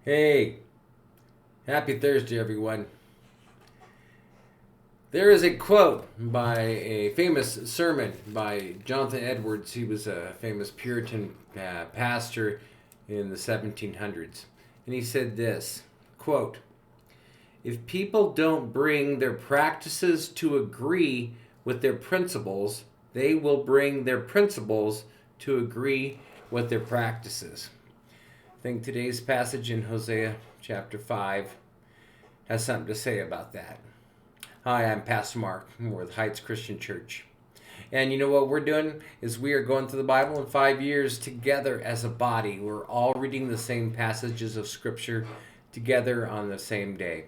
Hey, happy Thursday, everyone. There is a quote by a famous sermon by Jonathan Edwards. He was a famous Puritan pastor in the 1700s. And he said this, quote, "If people don't bring their practices to agree with their principles, they will bring their principles to agree with their practices." I think today's passage in Hosea chapter 5 has something to say about that. Hi, I'm Pastor Mark. We're with Heights Christian Church. And you know what we're doing is we are going through the Bible in 5 years together as a body. We're all reading the same passages of Scripture together on the same day.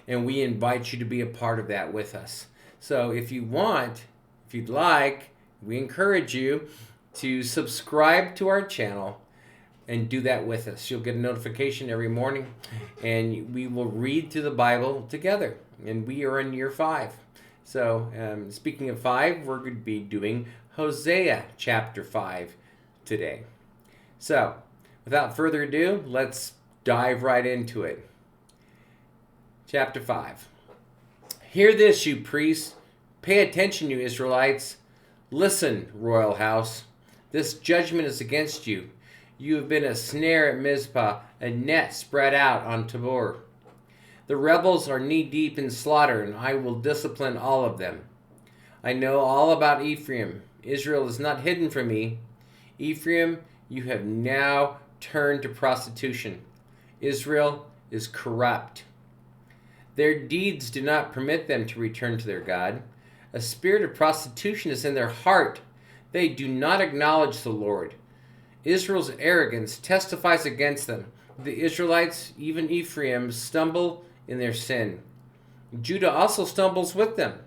And we invite you to be a part of that with us. So if you want, if you'd like, we encourage you to subscribe to our channel and do that with us. You'll get a notification every morning, and we will read through the Bible together. And we are in year 5. So, speaking of 5, we're going to be doing Hosea chapter 5 today. So, without further ado, let's dive right into it. Chapter 5. Hear this, you priests. Pay attention, you Israelites. Listen, royal house. This judgment is against you. You have been a snare at Mizpah, a net spread out on Tabor. The rebels are knee-deep in slaughter, and I will discipline all of them. I know all about Ephraim. Israel is not hidden from me. Ephraim, you have now turned to prostitution. Israel is corrupt. Their deeds do not permit them to return to their God. A spirit of prostitution is in their heart. They do not acknowledge the Lord. Israel's arrogance testifies against them. The Israelites, even Ephraim, stumble in their sin. Judah also stumbles with them.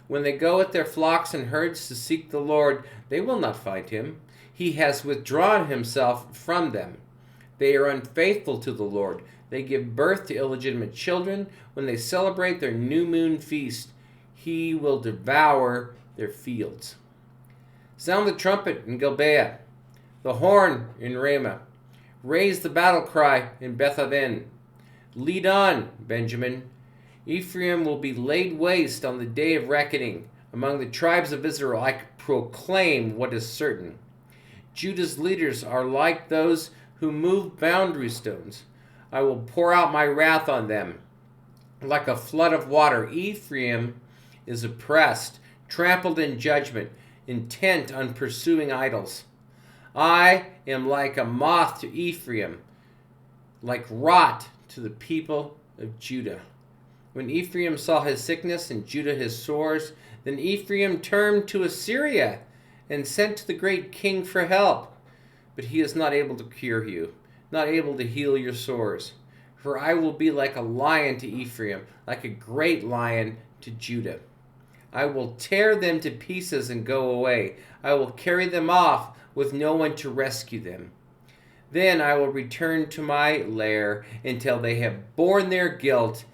When they go with their flocks and herds to seek the Lord, they will not find him. He has withdrawn himself from them. They are unfaithful to the Lord. They give birth to illegitimate children. When they celebrate their new moon feast, he will devour their fields. Sound the trumpet in Gibeah, the horn in Ramah. Raise the battle cry in Beth-aven. Lead on, Benjamin. Ephraim will be laid waste on the day of reckoning. Among the tribes of Israel, I proclaim what is certain. Judah's leaders are like those who move boundary stones. I will pour out my wrath on them like a flood of water. Ephraim is oppressed, trampled in judgment, intent on pursuing idols. I am like a moth to Ephraim, like rot to the people of Judah. When Ephraim saw his sickness and Judah his sores, then Ephraim turned to Assyria and sent to the great king for help. But he is not able to cure you, not able to heal your sores. For I will be like a lion to Ephraim, like a great lion to Judah. I will tear them to pieces and go away. I will carry them off with no one to rescue them. Then I will return to my lair until they have borne their guilt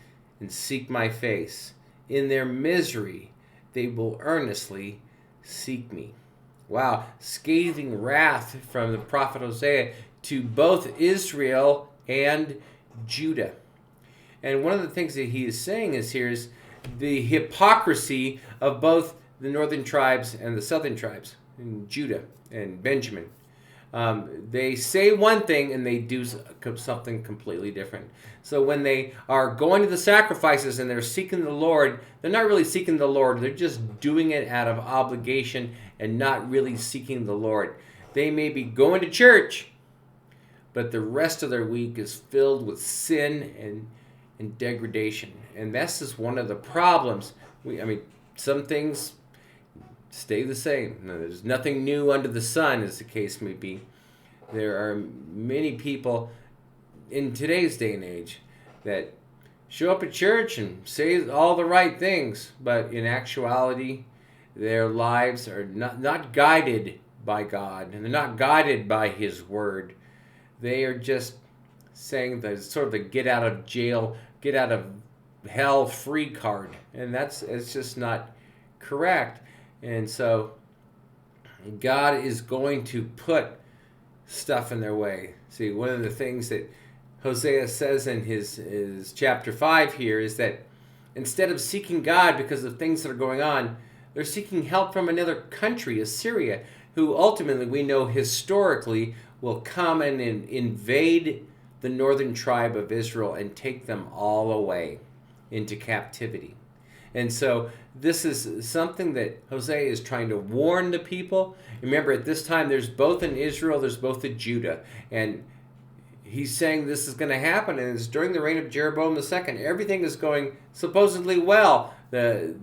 and seek my face. In their misery, they will earnestly seek me. Wow, scathing wrath from the prophet Hosea to both Israel and Judah. And one of the things that he is saying is here is the hypocrisy of both the northern tribes and the southern tribes, in Judah and Benjamin. They say one thing and they do something completely different. So when they are going to the sacrifices and they're seeking the Lord, they're not really seeking the Lord. They're just doing it out of obligation and not really seeking the Lord. They may be going to church, but the rest of their week is filled with sin and degradation. And this is one of the problems. Some things stay the same. There's nothing new under the sun, as the case may be. There are many people in today's day and age that show up at church and say all the right things, but in actuality, their lives are not guided by God, and they're not guided by His Word. They are just saying the sort of the get out of jail, get out of hell free card, and it's just not correct. And so God is going to put stuff in their way. See, one of the things that Hosea says in his chapter 5 here is that instead of seeking God because of things that are going on, they're seeking help from another country, Assyria, who ultimately we know historically will come and invade the northern tribe of Israel and take them all away into captivity. And so this is something that Hosea is trying to warn the people. Remember, at this time, there's both in Israel, there's both in Judah. And he's saying this is going to happen, and it's during the reign of Jeroboam II. Everything is going supposedly well. The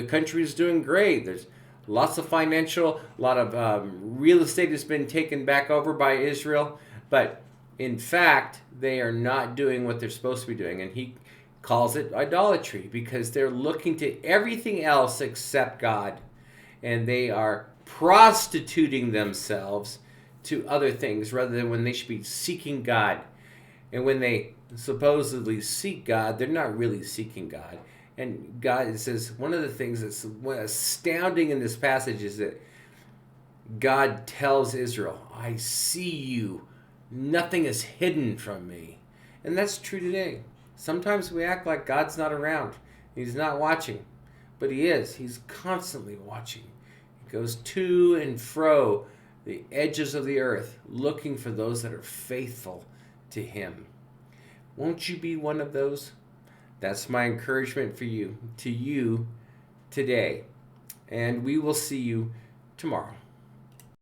country is doing great. There's lots of financial, a lot of real estate has been taken back over by Israel. But in fact, they are not doing what they're supposed to be doing. And he calls it idolatry because they're looking to everything else except God. And they are prostituting themselves to other things rather than when they should be seeking God. And when they supposedly seek God, they're not really seeking God. And God, it says, one of the things that's astounding in this passage is that God tells Israel, I see you. Nothing is hidden from me. And that's true today. Sometimes we act like God's not around. He's not watching. But he is. He's constantly watching. He goes to and fro the edges of the earth, looking for those that are faithful to him. Won't you be one of those? That's my encouragement for you, to you today. And we will see you tomorrow.